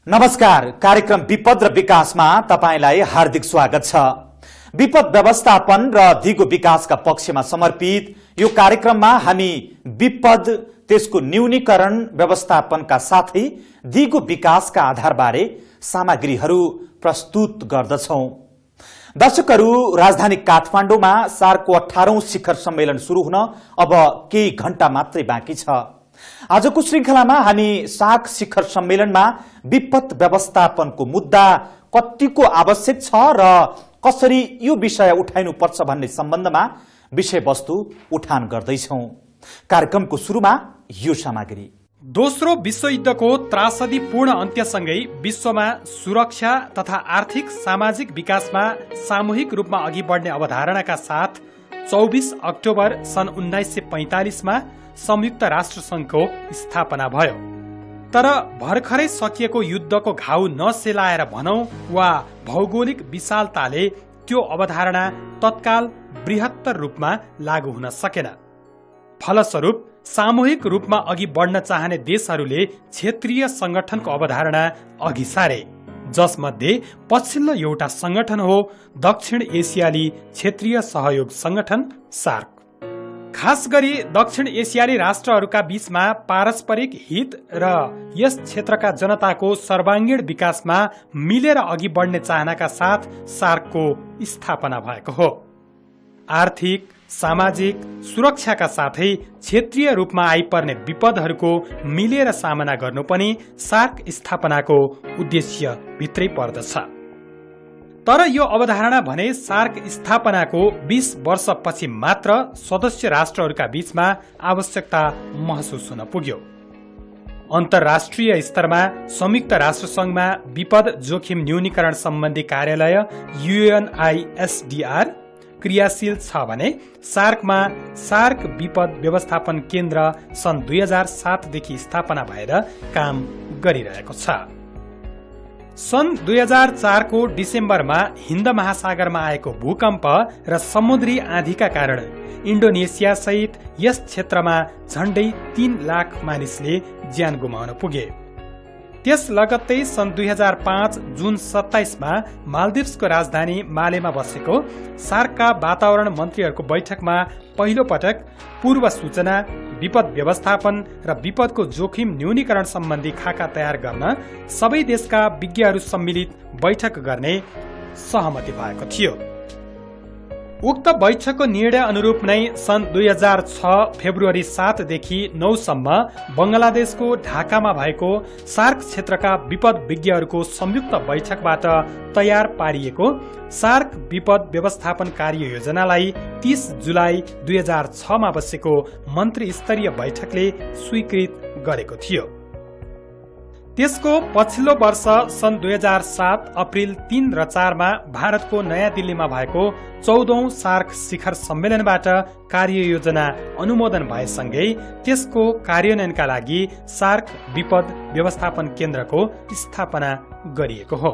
नमस्कार। कार्यक्रम विपद र विकासमा तपाईलाई हार्दिक स्वागत छ। विपद व्यवस्थापन र दिगो विकासका पक्षमा समर्पित यो कार्यक्रममा हामी विपद, त्यसको न्यूनीकरण, व्यवस्थापनका साथै दिगो विकासका आधारबारे सामग्रीहरू प्रस्तुत गर्दछौं। दर्शकहरू, राजधानी काठमाडौँमा सार्कको 18औं शिखर सम्मेलन सुरु हुन अब केही घण्टा मात्रै बाँकी छ। आजको श्रृंखलामा हामी सार्क शिखर सम्मेलनमा विपद व्यवस्थापनको मुद्दा कतिको आवश्यक छ र कसरी यो विषय उठाइनुपर्छ भन्ने सम्बन्धमा विषयवस्तु उठान गर्दैछौं। कार्यक्रमको सुरुमा यो सामग्री। दोस्रो विश्वयुद्धको त्रासदीपूर्ण अन्त्यसँगै विश्वमा सुरक्षा तथा आर्थिक सामाजिक विकासमा सामूहिक रूपमा अघि बढ्ने अवधारणाका साथ 24 अक्टोबर सन् 1945 मा संयुक्त राष्ट्र संघको स्थापना भयो। तर भर्खरै सकिएको युद्धको घाउ नसेलाएर भनौं वा भौगोलिक विशालताले त्यो अवधारणा तत्काल बृहत्तर रूपमा लागू हुन सकेन। फलस्वरूप सामूहिक रूपमा अघि बढ्न चाहने देशहरूले क्षेत्रीय संगठनको अवधारणा अघि सारे, जसमध्ये पछिल्लो एउटा संगठन हो दक्षिण एसियाली क्षेत्रीय सहयोग संगठन सार्क। खास गरी दक्षिण एसियाली राष्ट्रहरूका बीचमा पारस्परिक हित र यस क्षेत्रका जनताको सर्वाङ्गीण विकासमा मिलेर अघि बढ्ने चाहनाका साथ सार्कको स्थापना भएको हो। आर्थिक, सामाजिक सुरक्षाका साथै क्षेत्रीय रूपमा आइपर्ने विपदहरूको मिलेर सामना गर्नु पनि सार्क स्थापनाको उद्देश्य भित्रै पर्दछ। तर यो अवधारणा भने सार्क स्थापनाको 20 वर्षपछि मात्र सदस्य राष्ट्रहरूका बीचमा आवश्यकता महसुस हुन पुग्यो। अन्तर्राष्ट्रिय स्तरमा संयुक्त राष्ट्र संघमा विपद जोखिम न्यूनीकरण सम्बन्धी कार्यालय UNISDR क्रियाशील छ भने सार्कमा सार्क विपद व्यवस्थापन केन्द्र सन् 2007 देखि स्थापना भएर काम गरिरहेको छ। सन् 2004 को डिसेम्बरमा हिन्द महासागरमा आएको भूकम्प र समुद्री आँधीका कारण इन्डोनेसिया सहित यस क्षेत्रमा झण्डै 3 लाख मानिसले ज्यान गुमाउन पुगे। त्यस लगत्तै सन् 2005 जुन 27 मा मालदिभ्सको राजधानी मालेमा बसेको सार्कका वातावरण मन्त्रीहरूको बैठकमा पहिलो पटक पूर्व सूचना, विपद व्यवस्थापन र विपदको जोखिम न्यूनीकरण सम्बन्धी खाका तयार गर्न सबै देशका विज्ञहरू सम्मिलित बैठक गर्ने सहमति भएको थियो। उक्त बैठकको निर्णय अनुरूप नै सन् 2006 फेब्रुअरी 7 देखि 9 सम्म बंगलादेशको ढाकामा भएको सार्क क्षेत्रका विपद विज्ञहरूको संयुक्त बैठकबाट तयार पारिएको सार्क विपद व्यवस्थापन कार्य योजनालाई 30 जुलाई 2006 मा बसेको मन्त्री स्तरीय बैठकले स्वीकृत गरेको थियो। त्यसको पछिल्लो वर्ष सन् 2007 अप्रिल 3 र 4 मा भारतको नयाँ दिल्लीमा भएको 14औं सार्क शिखर सम्मेलनबाट कार्ययोजना अनुमोदन भएसँगै त्यसको कार्यान्वयनका लागि सार्क विपद व्यवस्थापन केन्द्रको स्थापना गरिएको हो।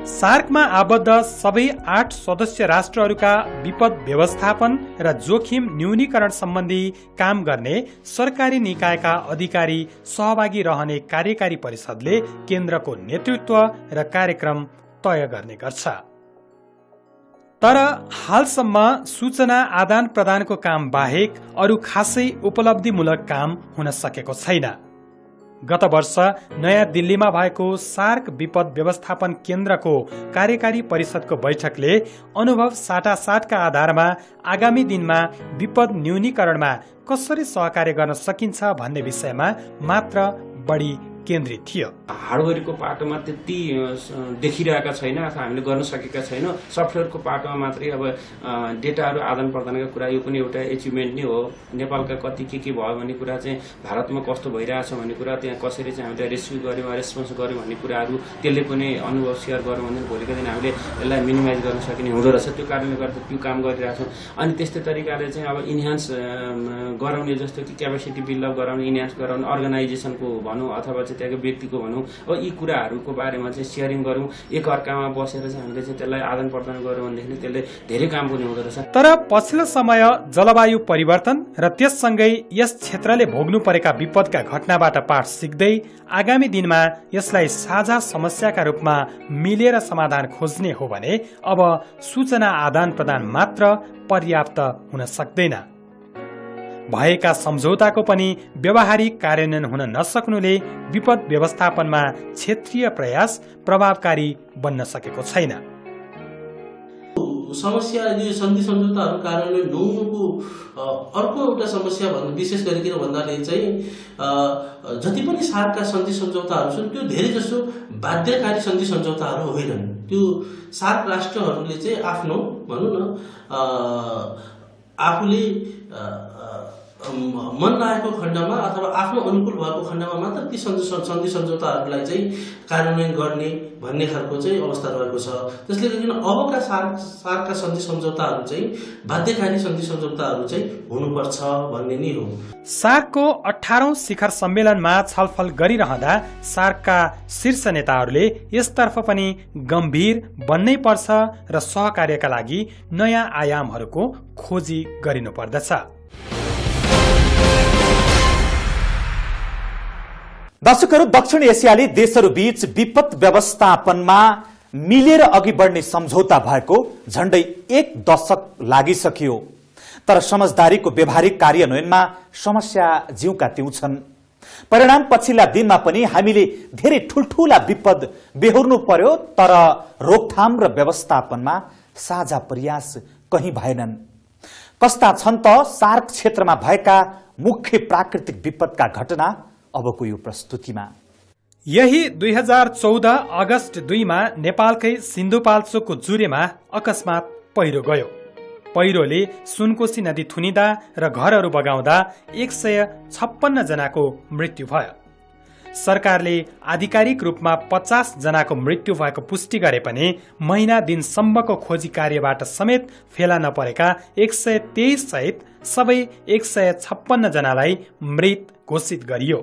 सार्कमा आबद्ध सबै 8 सदस्य राष्ट्रहरूका विपद व्यवस्थापन र जोखिम न्यूनीकरण सम्बन्धी काम गर्ने सरकारी निकायका अधिकारी सहभागी रहने कार्यकारी परिषदले केन्द्रको नेतृत्व र कार्यक्रम तय गर्ने गर्छ। तर हालसम्म सूचना आदान प्रदानको काम बाहेक अरू खासै उपलब्धिमूलक काम हुन सकेको छैन। गत वर्ष नयाँ दिल्लीमा भएको सार्क विपद व्यवस्थापन केन्द्रको कार्यकारी परिषदको बैठकले अनुभव साटासाटका आधारमा आगामी दिनमा विपद न्यूनीकरणमा कसरी सहकार्य गर्न सकिन्छ भन्ने विषयमा मात्र बढी केन्द्रित थियो। हार्डवेयरको पाटोमा त्यति देखिरहेका छैन अथवा हामीले गर्न सकेका छैनौँ। सफ्टवेयरको पाटोमा मात्रै अब डेटाहरू आदान प्रदानका कुरा यो पनि एउटा एचिभमेन्ट नै हो। नेपालका कति के भयो भन्ने कुरा चाहिँ भारतमा कस्तो भइरहेछ भन्ने कुरा, त्यहाँ कसरी चाहिँ हामीले रेस्क्यु गर्यौँ, रेस्पोन्स गर्यौँ भन्ने कुराहरू त्यसले पनि अनुभव सेयर गरौँ भने भोलिको दिन हामीले यसलाई मिनिमाइज गर्न सकिने हुँदो रहेछ। त्यो कारणले गर्दा त्यो काम गरिरहेछौँ। अनि त्यस्तै तरिकाले चाहिँ अब इन्हान्स गराउने, जस्तो कि क्यापेसिटी बिल्डअप गराउने, इन्हान्स गराउने अर्गनाइजेसनको भनौँ अथवा चाहिँ त्यहाँको व्यक्तिको भनौँ गरौँ, अब यी कुराहरूको बारेमा चाहिँ सेयरिङ गरौँ, एकअर्कामा बसेर चाहिँ हामीले चाहिँ त्यसलाई आदान प्रदान गऱ्यौँ भनेदेखि त्यसले धेरै काम पनि हुँदो रहेछ। तर पछिल्लो समय जलवायु परिवर्तन र त्यससँगै यस क्षेत्रले भोग्नु परेका विपदका घटनाबाट पाठ सिक्दै आगामी दिनमा यसलाई साझा समस्याका रूपमा मिलेर समाधान खोज्ने हो भने अब सूचना आदान प्रदान मात्र पर्याप्त हुन सक्दैन। भएका सम्झौताको पनि व्यवहारिक कार्यान्वयन हुन नसक्नुले विपद व्यवस्थापनमा क्षेत्रीय प्रयास प्रभावकारी बन्न सकेको छैन। समस्या यो सन्धि सम्झौताहरू कार्यान्वयन नहुनुको अर्को एउटा समस्या भन्दा विशेष गरिकन भन्नाले चाहिँ जति पनि सार्कका सन्धि सम्झौताहरू छन् त्यो धेरै जसो बाध्यकारी सन्धि सम्झौताहरू होइनन्। त्यो सार्क राष्ट्रहरूले चाहिँ आफ्नो भनौँ न आफूले मन लागेको खण्डमा अथवा आफ्नो अनुकूल भएको खण्डमा मात्र ती सन्धि सम्झौताहरूलाई चाहिँ कार्यान्वयन गर्ने भन्ने खालको चाहिँ अवस्था रहेको छ। त्यसले गर्दा अबका सार्कका सन्धि सम्झौताहरू चाहिँ बाध्यकारी सन्धि सम्झौताहरू चाहिँ हुनुपर्छ भन्ने नै हो। सार्कको 18औं शिखर सम्मेलनमा छलफल गरिरहँदा सार्कका शीर्ष नेताहरूले यसतर्फ पनि गम्भीर बन्नै पर्छ र सहकार्यका लागि नयाँ आयामहरूको खोजी गरिनुपर्दछ। दर्शकहरू, दक्षिण एसियाली देशहरू बीच विपद व्यवस्थापनमा मिलेर अघि बढ्ने सम्झौता भएको झण्डै 1 दशक लागिसक्यो, तर समझदारीको व्यावहारिक कार्यान्वयनमा समस्या ज्यूका त्यौं छन्। परिणाम पछिल्ला दिनमा पनि हामीले धेरै ठूल्ठूला विपद बेहोर्नु पर्यो, तर रोकथाम र व्यवस्थापनमा साझा प्रयास कहीं भएनन्। कस्ता छन् त सार्क क्षेत्रमा भएका मुख्य प्राकृतिक विपदका घटना? अबको यो प्रस्तुतिमा यही 2014 अगस्त 2 मा नेपालकै सिन्धुपाल्चोकको जुरेमा अकस्मात पहिरो गयो। पहिरोले सुनकोशी नदी थुनिँदा र घरहरू बगाउँदा 156 जनाको मृत्यु भयो। सरकारले आधिकारिक रूपमा 50 जनाको मृत्यु भएको पुष्टि गरे पनि महिना दिनसम्मको खोजी कार्यबाट समेत फेला नपरेका 123 सहित सबै 156 जनालाई मृत घोषित गरियो।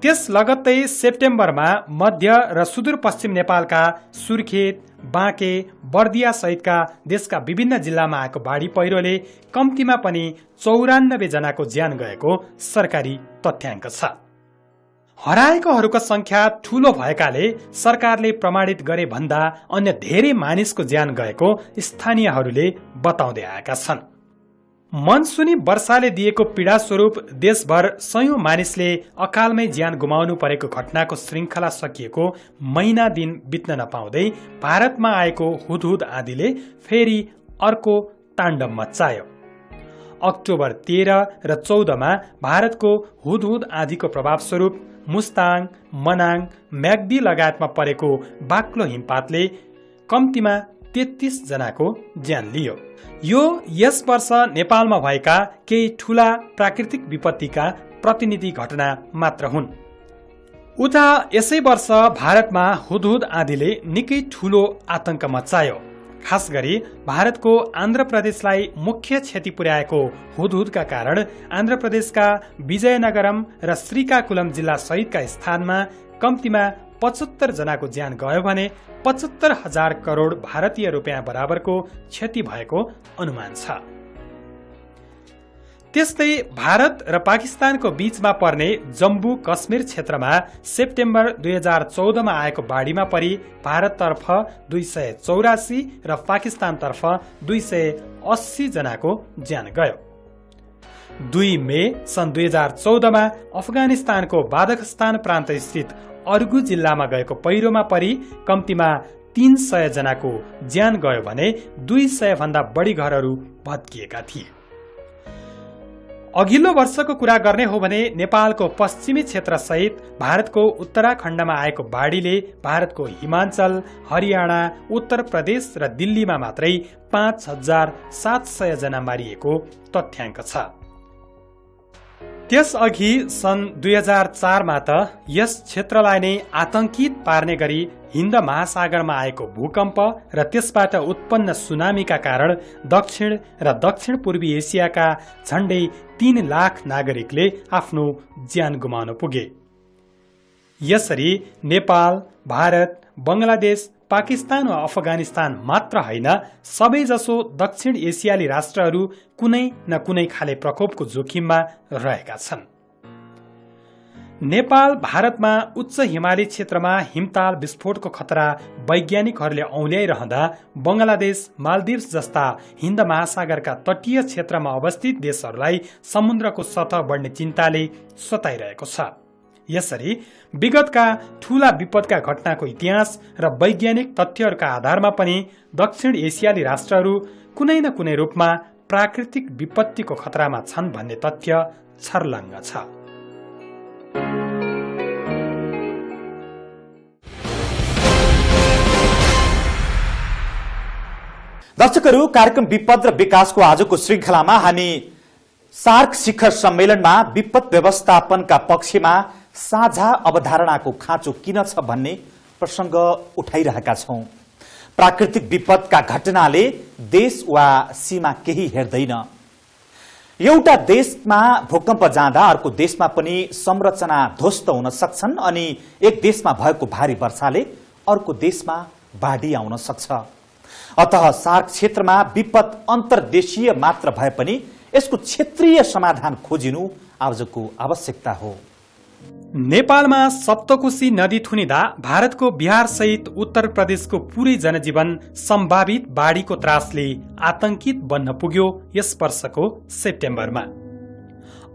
त्यस लगत्तै सेप्टेम्बरमा मध्य र सुदूरपश्चिम नेपालका सुर्खेत, बाँके, बर्दिया सहितका देशका विभिन्न जिल्लामा आएको बाढी पहिरोले कम्तीमा पनि 94 जनाको ज्यान गएको सरकारी तथ्याङ्क छ। हराएकोहरूको संख्या ठूलो भएकाले सरकारले प्रमाणित गरे भन्दा अन्य धेरै मानिसको ज्यान गएको स्थानीयहरूले बताउँदै आएका छन्। मनसुनी वर्षाले दिएको पीडा स्वरूप देशभर सयौं मानिसले अकालमै ज्यान गुमाउनु परेको घटनाको श्रृङ्खला सकिएको महिना दिन बित्न नपाउँदै भारतमा आएको हुदहुद आँधीले फेरि अर्को ताण्डव मच्चायो। अक्टोबर 13 र 14 मा भारतको हुदहुद आँधीको प्रभाव स्वरूप मुस्ताङ, मनाङ, म्याग्दी लगायतमा परेको बाक्लो हिमपातले कम्तीमा 33 जनाको ज्यान लियो। यो यस वर्ष नेपालमा भएका केही ठूला प्राकृतिक विपत्तिका प्रतिनिधि घटना मात्र हुन्। उता यसै वर्ष भारतमा हुदहुद आँधीले निकै ठूलो आतंक मच्चायो। खास गरी भारतको आन्ध्र प्रदेशलाई मुख्य क्षति पुर्याएको हुदहुदका कारण आन्ध्र प्रदेशका विजयनगरम र श्रीकाकुलम जिल्ला सहितका स्थानमा कम्तीमा 75 जनाको ज्यान गयो भने 75,000 करोड भारतीय रुपियाँ बराबरको क्षति भएको अनुमान छ। त्यस्तै भारत र पाकिस्तानको बीचमा पर्ने जम्मू कश्मीर क्षेत्रमा सेप्टेम्बर 2014 मा आएको बाढीमा परि भारततर्फ 284 र पाकिस्तानतर्फ 280 जनाको ज्यान गयो। 2 मे सन् 2014 मा अफगानिस्तानको बादखस्तान प्रान्त स्थित अर्गु जिल्लामा गएको पहिरोमा परि कम्तीमा 300 जनाको ज्यान गयो भने 200 भन्दा बढी घरहरू भत्किएका थिए। अघिल्लो वर्षको कुरा गर्ने हो भने नेपालको पश्चिमी क्षेत्र सहित भारतको उत्तराखण्डमा आएको बाढीले भारतको हिमाञ्चल, हरियाणा, उत्तर प्रदेश र दिल्लीमा मात्रै 5700 जना मारिएको तथ्याङ्क छ। त्यसअघि सन् 2004 मा त यस क्षेत्रलाई नै आतंकित पार्ने गरी हिन्द महासागरमा आएको भूकम्प र त्यसबाट उत्पन्न सुनामीका कारण दक्षिण र दक्षिण पूर्वी एसियाका झण्डै 3 लाख नागरिकले आफ्नो ज्यान गुमाउन पुगे। यसरी नेपाल, भारत, बंगलादेश, पाकिस्तान वा अफगानिस्तान मात्र होइन, सबैजसो दक्षिण एसियाली राष्ट्रहरू कुनै न कुनै खाले प्रकोपको जोखिममा रहेका छन्। नेपाल भारतमा उच्च हिमाली क्षेत्रमा हिमताल विस्फोटको खतरा वैज्ञानिकहरूले औल्याइरहँदा बंगलादेश, मालदिव्स जस्ता हिन्द महासागरका तटीय क्षेत्रमा अवस्थित देशहरूलाई समुद्रको सतह बढ्ने चिन्ताले सताइरहेको छ। यसरी विगतका ठूला विपदका घटनाको इतिहास र वैज्ञानिक तथ्यहरूका आधारमा पनि दक्षिण एसियाली राष्ट्रहरू कुनै न कुनै रूपमा प्राकृतिक विपत्तिको खतरामा छन् भन्ने तथ्य छर्लङ्ग छ। दर्शकहरू, कार्यक्रम विपद र विकासको आजको श्रृंखलामा हामी सार्क शिखर सम्मेलनमा विपद व्यवस्थापनका पक्षमा साझा अवधारणाको खाँचो किन छ भन्ने प्रसंग उठाइरहेका छौं। प्राकृतिक विपदका घटनाले देश वा सीमा केही हेर्दैन। एउटा देशमा भूकम्प जाँदा अर्को देशमा पनि संरचना ध्वस्त हुन सक्छन् अनि एक देशमा भएको भारी वर्षाले अर्को देशमा बाढी आउन सक्छ। अतः सार्क क्षेत्रमा विपद अन्तर्देशीय मात्र भए पनि यसको क्षेत्रीय समाधान खोजिनु आजको आवश्यकता हो। नेपालमा सप्तकोशी नदी थुनिँदा भारतको बिहार सहित उत्तर प्रदेशको पूरै जनजीवन सम्भावित बाढीको त्रासले आतंकित बन्न पुग्यो। यस वर्षको सेप्टेम्बरमा,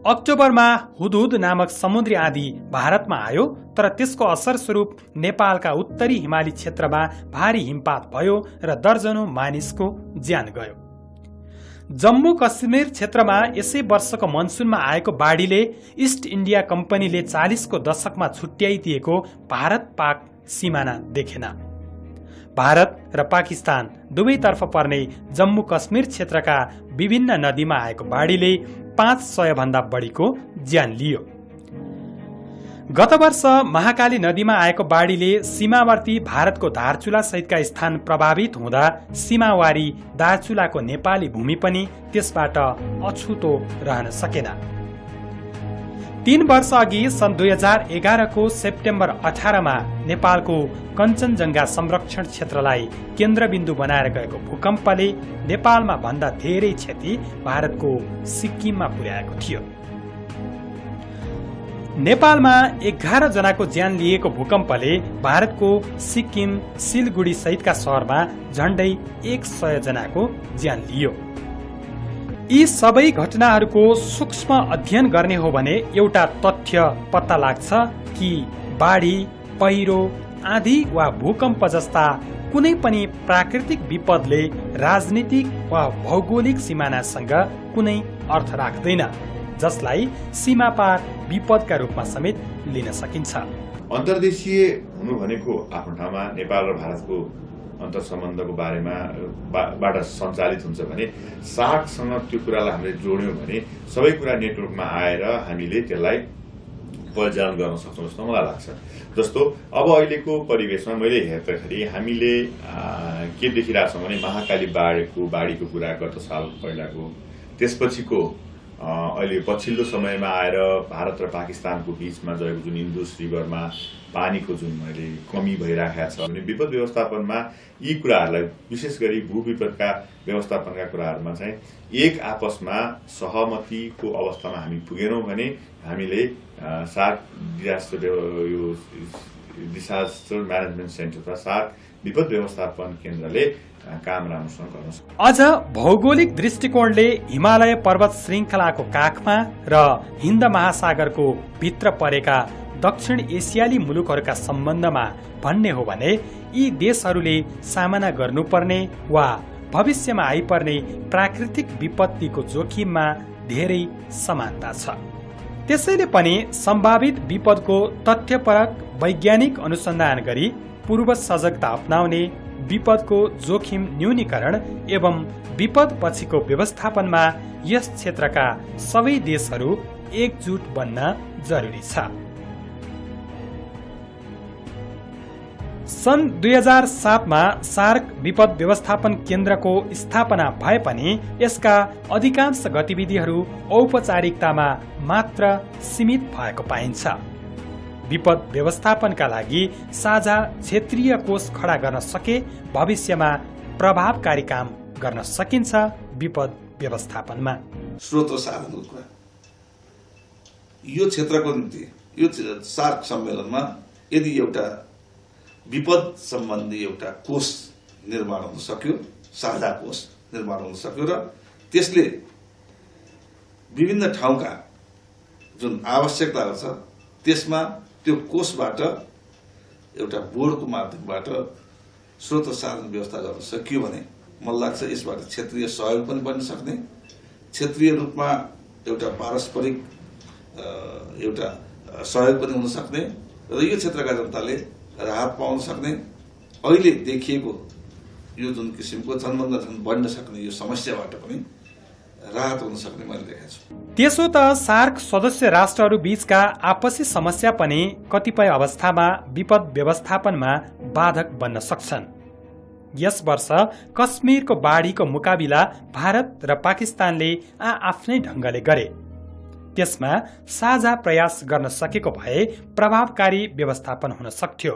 अक्टोबरमा हुदहुद नामक समुद्री आँधी भारतमा आयो, तर त्यसको असर स्वरूप नेपालका उत्तरी हिमाली क्षेत्रमा भारी हिमपात भयो र दर्जनौं मानिसको ज्यान गयो। जम्मू कश्मीर क्षेत्रमा यसै वर्षको मनसुनमा आएको बाढीले इस्ट इन्डिया कम्पनीले 40 को दशकमा छुट्याइदिएको भारत पाक सिमाना देखेन। भारत र पाकिस्तान दुवैतर्फ पर्ने जम्मू कश्मीर क्षेत्रका विभिन्न नदीमा आएको बाढीले 500 भन्दा बढीको ज्यान लियो। गत वर्ष महाकाली नदीमा आएको बाढीले सीमावर्ती भारतको दार्चुला सहितका स्थान प्रभावित हुँदा सीमावारी दार्चुलाको नेपाली भूमि पनि त्यसबाट अछुतो रहन सकेन। 3 वर्ष अघि सन् 2011 को सेप्टेम्बर 18 मा नेपालको कञ्चनजङ्घा संरक्षण क्षेत्रलाई केन्द्रबिन्दु बनाएर गएको भूकम्पले नेपालमा भन्दा धेरै क्षति भारतको सिक्किममा पुर्याएको थियो। नेपालमा 11 जनाको ज्यान लिएको भूकम्पले भारतको सिक्किम, सिलगुडी सहितका शहरमा झण्डै 100 जनाको ज्यान लियो। यी सबै घटनाहरूको सूक्ष्म अध्ययन गर्ने हो भने एउटा तथ्य पत्ता लाग्छ कि बाढी, पहिरो, आँधी वा भूकम्प जस्ता कुनै पनि प्राकृतिक विपदले राजनीतिक वा भौगोलिक सिमानासँग कुनै अर्थ राख्दैन, जसलाई सीमापार विपदका रूपमा समेत लिन सकिन्छ। अन्तर्देशीय हुनु भनेको आफ्नो ठाउँमा नेपाल र भारतको अन्तर्सम्बन्धको बारेमा बाट सञ्चालित हुन्छ भने सार्कसँग त्यो कुरालाई हामीले जोड्यौं भने सबै कुरा नेटवर्कमा आएर हामीले त्यसलाई परिचालन गर्न सक्छौं जस्तो मलाई लाग्छ। जस्तो अब अहिलेको परिवेशमा मैले हेर्दाखेरि हामीले के देखिरहेछौँ भने महाकाली बाढीको कुरा गत साल पहिलाको, त्यसपछिको अहिले पछिल्लो समयमा आएर भारत र पाकिस्तानको बीचमा गएको जुन इन्दुस रिभरमा पानीको जुन अहिले कमी भइरहेको छ भने विपद व्यवस्थापनमा यी कुराहरूलाई विशेष गरी भूविपदका व्यवस्थापनका कुराहरूमा चाहिँ एक आपसमा सहमतिको अवस्थामा हामी पुगेनौं भने हामीले सार्क डिजास्टर म्यानेजमेन्ट सेन्टर वा सार्क विपद व्यवस्थापन केन्द्रले काम राम्रोसँग गर्न सक्छ। अझ भौगोलिक दृष्टिकोणले हिमालय पर्वत श्रृङ्खलाको काखमा र हिन्द महासागरको भित्र परेका दक्षिण एसियाली मुलुकहरूका सम्बन्धमा भन्ने हो भने यी देशहरूले सामना गर्नुपर्ने वा भविष्यमा आइपर्ने प्राकृतिक विपत्तिको जोखिममा धेरै समानता छ। त्यसैले पनि सम्भावित विपदको तथ्यपरक वैज्ञानिक अनुसन्धान गरी पूर्व सजगता अपनाउने, विपदको जोखिम न्यूनीकरण एवं विपद पछिको व्यवस्थापनमा यस क्षेत्रका सबै देशहरू एकजुट बन्न जरुरी छ। सन् 2007 मा सार्क विपद व्यवस्थापन केन्द्रको स्थापना भए पनि यसका अधिकांश गतिविधिहरू औपचारिकतामा मात्र सीमित भएको पाइन्छ। विपद व्यवस्थापनका लागि साझा क्षेत्रीय कोष खडा गर्न सके भविष्यमा प्रभावकारी काम गर्न सकिन्छ विपद व्यवस्थापनमा। स्रोत र साधनको कुरा यो क्षेत्रको निम्ति यो सार्क सम्मेलनमा यदि एउटा विपद सम्बन्धी एउटा कोष निर्माण हुन सक्यो, साझा कोष निर्माण हुन सक्यो र त्यसले विभिन्न ठाउँका जुन आवश्यकताहरू छ त्यसमा त्यो कोषबाट एउटा बोर्डको माध्यमबाट स्रोत साधन व्यवस्था गर्न सकियो भने मलाई लाग्छ यसबाट क्षेत्रीय सहयोग पनि बन्न सक्ने, क्षेत्रीय रूपमा एउटा पारस्परिक एउटा सहयोग पनि हुन सक्ने र यो क्षेत्रका जनताले राहत पाउन सक्ने, अहिले देखिएको यो जुन किसिमको झनभन्दा झन बढ्न सक्ने यो समस्याबाट पनि राहत हुन सक्ने मैले देखेको छु। त्यसो त सार्क सदस्य राष्ट्रहरू बीचका आपसी समस्या पनि कतिपय अवस्थामा विपद व्यवस्थापनमा बाधक बन्न सक्छन्। यस वर्ष कश्मीरको बाढीको मुकाबिला भारत र पाकिस्तानले आफ्नै ढंगले गरे। त्यसमा साझा प्रयास गर्न सकेको भए प्रभावकारी व्यवस्थापन हुन सक्थ्यो।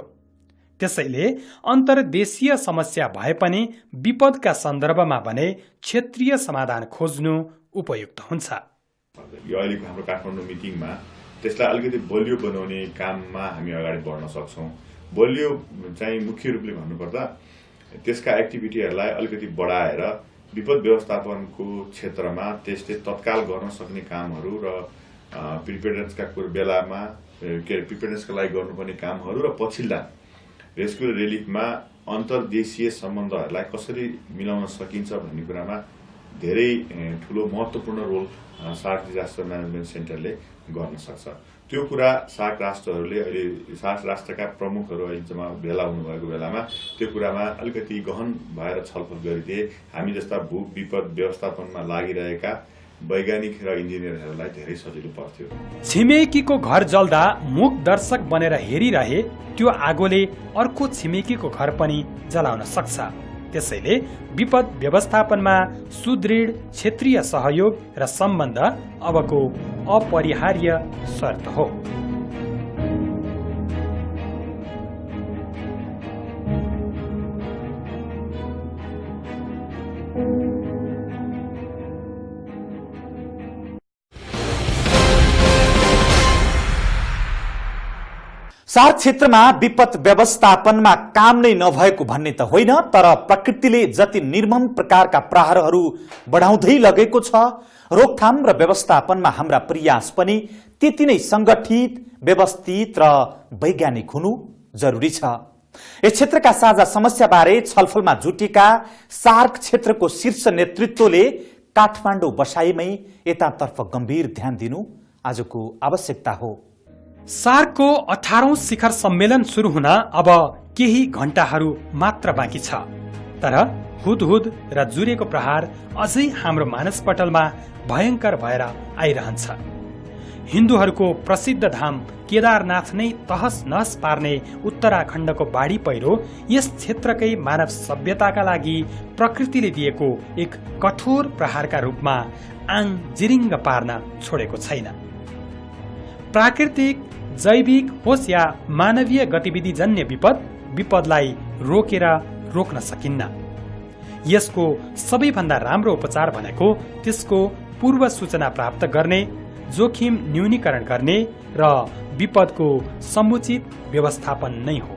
त्यसैले अन्तर्देशीय समस्या भए पनि विपदका सन्दर्भमा भने क्षेत्रीय समाधान खोज्नु उपयुक्त हुन्छ। यो अहिलेको हाम्रो काठमाडौँ मिटिङमा त्यसलाई अलिकति बलियो बनाउने काममा हामी अगाडि बढ्न सक्छौँ। बलियो चाहिँ मुख्य रूपले भन्नुपर्दा त्यसका एक्टिभिटीहरूलाई अलिकति बढाएर विपद व्यवस्थापनको क्षेत्रमा त्यसले तत्काल गर्न सक्ने कामहरू र प्रिपेयर्डनेसका बेलामा प्रिपेयर्डनेसका लागि गर्नुपर्ने कामहरू र पछिल्ला रेस्क्यु र रिलिफमा अन्तर्देशीय सम्बन्धहरूलाई कसरी मिलाउन सकिन्छ भन्ने कुरामा धेरै ठुलो महत्त्वपूर्ण रोल सार्क डिजास्टर म्यानेजमेन्ट सेन्टरले गर्न सक्छ। त्यो कुरा सार्क राष्ट्रहरूले अहिले सार्क राष्ट्रका प्रमुखहरू अहिले जम्मा भेला हुनुभएको बेलामा त्यो कुरामा अलिकति गहन भएर छलफल गरिदिए हामी जस्ता भू विपद व्यवस्थापनमा लागिरहेका वैज्ञानिक र इन्जिनियरहरूलाई धेरै सजिलो पर्थ्यो। छिमेकीको घर जल्दा मूक दर्शक बनेर हेरिरहे त्यो आगोले अर्को छिमेकीको घर पनि जलाउन सक्छ। त्यसैले विपद व्यवस्थापनमा सुदृढ क्षेत्रीय सहयोग र सम्बन्ध अबको अपरिहार्य शर्त हो। सार्क क्षेत्रमा विपद व्यवस्थापनमा काम नै नभएको भन्ने त होइन, तर प्रकृतिले जति निर्मम प्रकारका प्रहारहरू बढाउँदै लगेको छ, रोकथाम र व्यवस्थापनमा हाम्रा प्रयास पनि त्यति नै संगठित, व्यवस्थित र वैज्ञानिक हुनु जरुरी छ। यस क्षेत्रका साझा समस्याबारे छलफलमा जुटेका सार्क क्षेत्रको शीर्ष नेतृत्वले काठमाडौँ बसाइमै यतातर्फ गम्भीर ध्यान दिनु आजको आवश्यकता हो। सार्कको 18औं शिखर सम्मेलन सुरु हुन अब केही घण्टाहरू मात्र बाँकी छ, तर हुदहुद र जुरेको प्रहार अझै हाम्रो मानसपटलमा भयंकर भएर आइरहन्छ। हिन्दूहरूको प्रसिद्ध धाम केदारनाथ नै तहस नहस पार्ने उत्तराखण्डको बाढी पहिरो यस क्षेत्रकै मानव सभ्यताका लागि प्रकृतिले दिएको एक कठोर प्रहारका रूपमा आङ जिरिङ्ग पार्न छोडेको छैन। प्राकृतिक, जैविक होस् या मानवीय गतिविधिजन्य विपदलाई रोकेर रोक्न सकिन्न। यसको सबैभन्दा राम्रो उपचार भनेको त्यसको पूर्व सूचना प्राप्त गर्ने, जोखिम न्यूनीकरण गर्ने र विपदको समुचित व्यवस्थापन नै हो।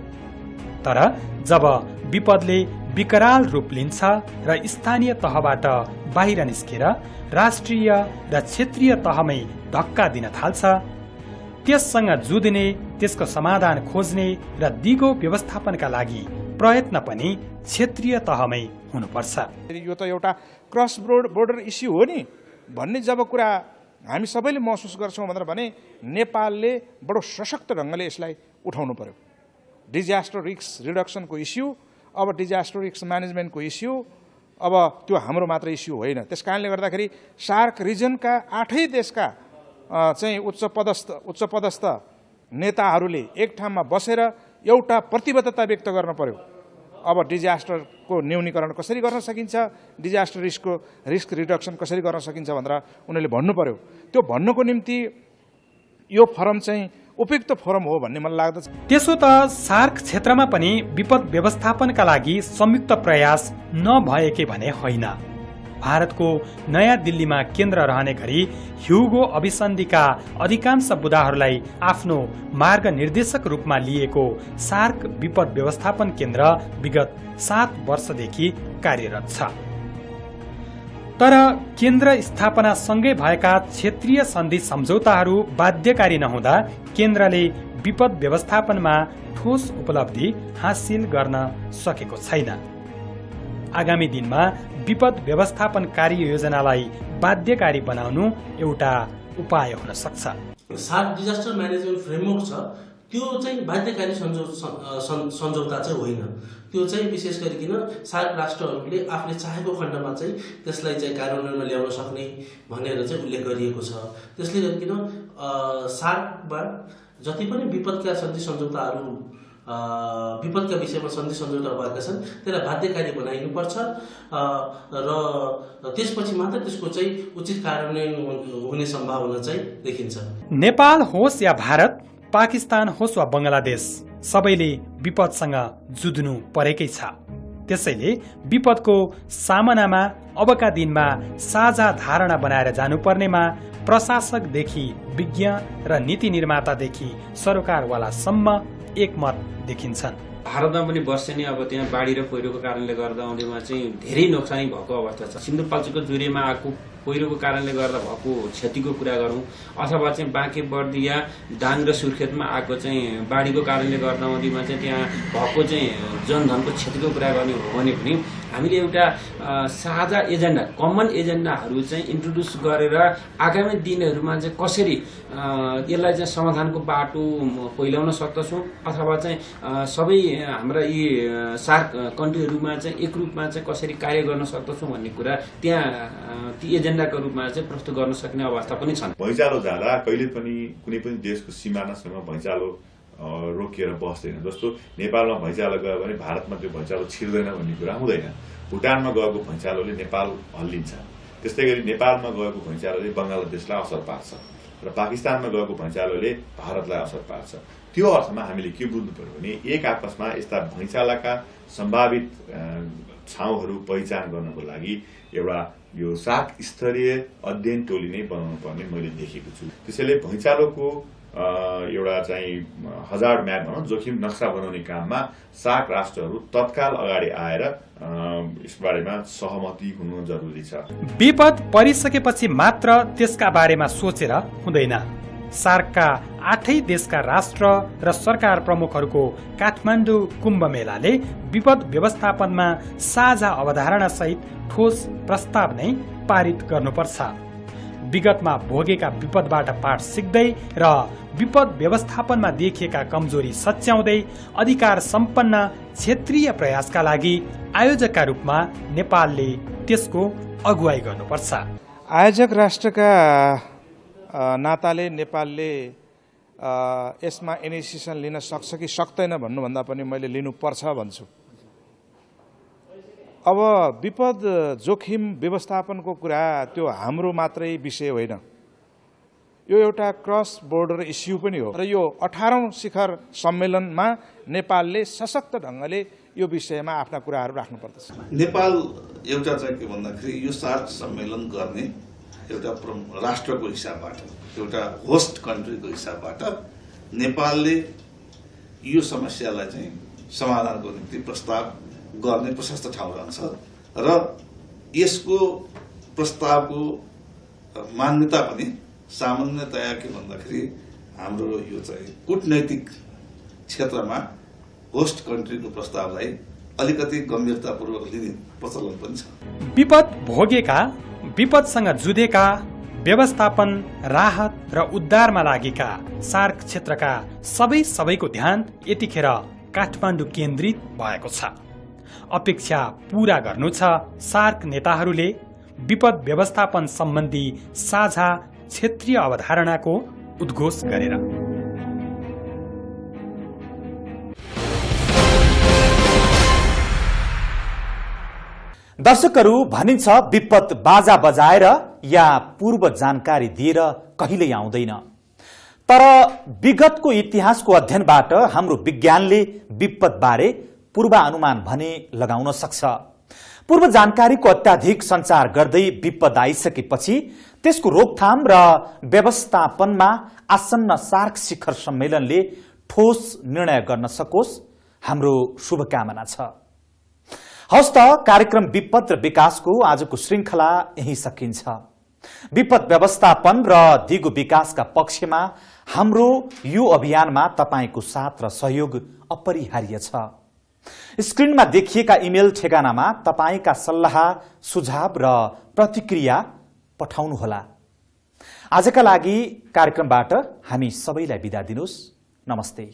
तर जब विपदले विकराल रूप लिन्छ र स्थानीय तहबाट बाहिर निस्केर राष्ट्रिय र क्षेत्रीय तहमै धक्का दिन थाल्छ, त्यससँग जुझ्ने, त्यसको समाधान खोज्ने र दिगो व्यवस्थापनका लागि प्रयत्न पनि क्षेत्रीय तहमै हुनुपर्छ। यो त एउटा क्रस बोर्डर इस्यु हो नि भन्ने जब कुरा हामी सबैले महसुस गर्छौँ भनेर भने नेपालले बडो सशक्त ढङ्गले यसलाई उठाउनु पर्यो। डिजास्टर रिस्क रिडक्सनको इस्यु, अब डिजास्टर रिस्क म्यानेजमेन्टको इस्यु, अब त्यो हाम्रो मात्र इस्यु होइन। त्यस कारणले गर्दाखेरि सार्क रिजनका 8 देशका चाहिँ उच्च पदस्थ नेताहरूले एक ठाउँमा बसेर एउटा प्रतिबद्धता व्यक्त गर्न पर्यो। अब डिजास्टरको न्यूनीकरण कसरी गर्न सकिन्छ, डिजास्टर रिस्क रिडक्सन कसरी गर्न सकिन्छ भनेर उनीहरूले भन्नु पर्यो। त्यो भन्नुको निम्ति यो फोरम चाहिँ उपयुक्त फोरम हो भन्ने मलाई लाग्दछ। त्यसो त सार्क क्षेत्रमा पनि विपद व्यवस्थापनका लागि संयुक्त प्रयास नभएकै भने होइन। भारतको नयाँ दिल्लीमा केन्द्र रहने गरी ह्युगो अभिसन्धिका अधिकांश बुदाहरूलाई आफ्नो मार्गनिर्देशक रूपमा लिएको सार्क विपद व्यवस्थापन केन्द्र विगत 7 वर्षदेखि कार्यरत छ। तर केन्द्र स्थापना सँगै भएका क्षेत्रीय सन्धि सम्झौताहरू बाध्यकारी नहुँदा केन्द्रले विपद व्यवस्थापनमा ठोस उपलब्धि हासिल गर्न सकेको छैन। आगामी दिनमा विपद व्यवस्थापन कार्य योजनालाई बाध्यकारी बनाउनु एउटा उपाय हुन सक्छ। सार्क डिजास्टर म्यानेजमेन्ट फ्रेमवर्क छ, त्यो चाहिँ बाध्यकारी सम्झौता चाहिँ होइन। त्यो चाहिँ विशेष गरिकन सार्क राष्ट्रहरूले आफूले चाहेको खण्डमा चाहिँ त्यसलाई चाहिँ कार्यान्वयनमा ल्याउन सक्ने भनेर चाहिँ उल्लेख गरिएको छ। त्यसले गरिकन सार्कमा जति पनि विपदका सन्धि सम्झौताहरू विपदका विषयमा सन्धि सम्झौता भएका छन् त्यसलाई बाध्यकारी बनाइनुपर्छ र त्यसपछि मात्र त्यसको चाहिँ उचित कार्यान्वयन हुने सम्भावना चाहिँ देखिन्छ। नेपाल होस् या भारत, पाकिस्तान होस् वा बङ्गलादेश, सबैले विपदसँग जुझ्नु परेकै छ। त्यसैले विपदको सामनामा अबका दिनमा साझा धारणा बनाएर जानुपर्नेमा प्रशासकदेखि विज्ञ र नीति निर्मातादेखि सरकारवालासम्म एकमत देखिन्छन्। भारतमा पनि वर्षेनी अब त्यहाँ बाढी र पहिरोको कारणले गर्दा आउँदैमा चाहिँ धेरै नोक्सानी भएको अवस्था छ। सिन्धुपाल्चोकको जुरेमा आएको पहिरोको कारणले गर्दा भएको क्षतिको कुरा गरौँ अथवा चाहिँ बाँके बर्दिया दाङ र सुर्खेतमा आएको चाहिँ बाढीको कारणले गर्दा आउँदैमा चाहिँ त्यहाँ भएको चाहिँ जनधनको क्षतिको कुरा गर्ने हो भने पनि हामीले एउटा साझा एजेन्डा, कमन एजेन्डाहरू चाहिँ इन्ट्रोड्युस गरेर आगामी दिनहरूमा चाहिँ कसरी यसलाई चाहिँ समाधानको बाटो पहिल्याउन सक्दछौँ अथवा चाहिँ सबै हाम्रा यी सार्क कन्ट्रीहरूमा चाहिँ एक रूपमा चाहिँ कसरी कार्य गर्न सक्दछौँ भन्ने कुरा त्यहाँ ती एजेन्डाको रूपमा चाहिँ प्रस्तुत गर्न सक्ने अवस्था पनि छन्। भैँचालो जाँदा कहिले पनि कुनै पनि देशको सिमानासँग भैँचालो रोकिएर बस्दैन। जस्तो नेपालमा भैँचालो गयो भने भारतमा त्यो भैँचालो छिर्दैन भन्ने कुरा हुँदैन। भुटानमा गएको भैँचालोले नेपाल हल्लिन्छ। त्यस्तै गरी नेपालमा गएको भैँचालोले बङ्गलादेशलाई असर पार्छ र पाकिस्तानमा गएको भैँचालोले भारतलाई असर पार्छ। त्यो अर्थमा हामीले के बुझ्नु पर्यो भने एक आपसमा यस्ता भैँचालाका सम्भावित ठाउँहरू पहिचान गर्नको लागि एउटा यो सार्क स्तरीय अध्ययन टोली नै बनाउनु पर्ने मैले देखेको छु। त्यसैले भैँचालोको एउटा चाहिँ हजार्ड म्याप भनौँ, जोखिम नक्सा बनाउने काममा सार्क राष्ट्रहरू तत्काल अगाडि आएर यसबारेमा सहमति हुनु जरुरी छ। विपद परिसकेपछि मात्र त्यसका बारेमा सोचेर हुँदैन। सार्कका 8 देशका राष्ट्र र सरकार प्रमुखहरूको काठमाडौँ कुम्भ मेलाले विपद व्यवस्थापनमा साझा अवधारणा सहित ठोस प्रस्ताव नै पारित गर्नुपर्छ। विगतमा भोगेका विपदबाट पाठ सिक्दै र विपद व्यवस्थापनमा देखिएका कमजोरी सच्याउँदै अधिकार सम्पन्न क्षेत्रीय प्रयासका लागि आयोजकका रूपमा नेपालले त्यसको अगुवाई गर्नुपर्छ। आयोजक राष्ट्रका नाताले नेपालले यसमा इनिसिएसन लिन सक्छ कि सक्दैन भन्नुभन्दा पनि मैले लिनुपर्छ भन्छु। अब विपद जोखिम व्यवस्थापनको कुरा त्यो हाम्रो मात्रै विषय होइन, यो एउटा क्रस बोर्डर इस्यु पनि हो र यो 18औं शिखर सम्मेलनमा नेपालले सशक्त ढङ्गले यो विषयमा आफ्ना कुराहरू राख्नुपर्दछ। नेपाल एउटा चाहिँ के भन्दाखेरि यो सार्क सम्मेलन गर्ने एउटा राष्ट्रको हिसाबबाट, एउटा होस्ट कन्ट्रीको हिसाबबाट नेपालले यो समस्यालाई चाहिँ समाधानको निम्ति प्रस्ताव गर्ने प्रशस्त ठाउँ रहन्छ र यसको प्रस्तावको मान्यता पनि सामान्यतया के भन्दाखेरि हाम्रो यो चाहिँ कूटनैतिक क्षेत्रमा होस्ट कन्ट्रीको प्रस्तावलाई अलिकति गम्भीरतापूर्वक लिने प्रचलन पनि छ। विपद भोगेका, विपदसँग जुधेका, व्यवस्थापन, राहत र उद्धारमा लागेका सार्क क्षेत्रका सबैको ध्यान यतिखेर काठमाडौँ केन्द्रित भएको छ। अपेक्षा पूरा गर्नु छ सार्क नेताहरूले विपद व्यवस्थापन सम्बन्धी साझा क्षेत्रीय अवधारणाको उद्घोष गरेर। दर्शकहरू, भनिन्छ विपद बाजा बजाएर या पूर्व जानकारी दिएर कहिल्यै आउँदैन। तर विगतको इतिहासको अध्ययनबाट हाम्रो विज्ञानले विपदबारे पूर्वानुमान भने लगाउन सक्छ। पूर्व जानकारीको अत्याधिक सञ्चार गर्दै विपद आइसकेपछि त्यसको रोकथाम र व्यवस्थापनमा आसन्न सार्क शिखर सम्मेलनले ठोस निर्णय गर्न सकोस्, हाम्रो शुभकामना छ। हवस् त, कार्यक्रम विपद र विकासको आजको श्रृङ्खला यही सकिन्छ। विपद व्यवस्थापन र दिगो विकासका पक्षमा हाम्रो यो अभियानमा तपाईको साथ र सहयोग अपरिहार्य छ। स्क्रिनमा देखिएका इमेल ठेगानामा तपाईका सल्लाह, सुझाव र प्रतिक्रिया पठाउनुहोला। आजका लागि कार्यक्रमबाट हामी सबैलाई बिदा दिनुस्। नमस्ते।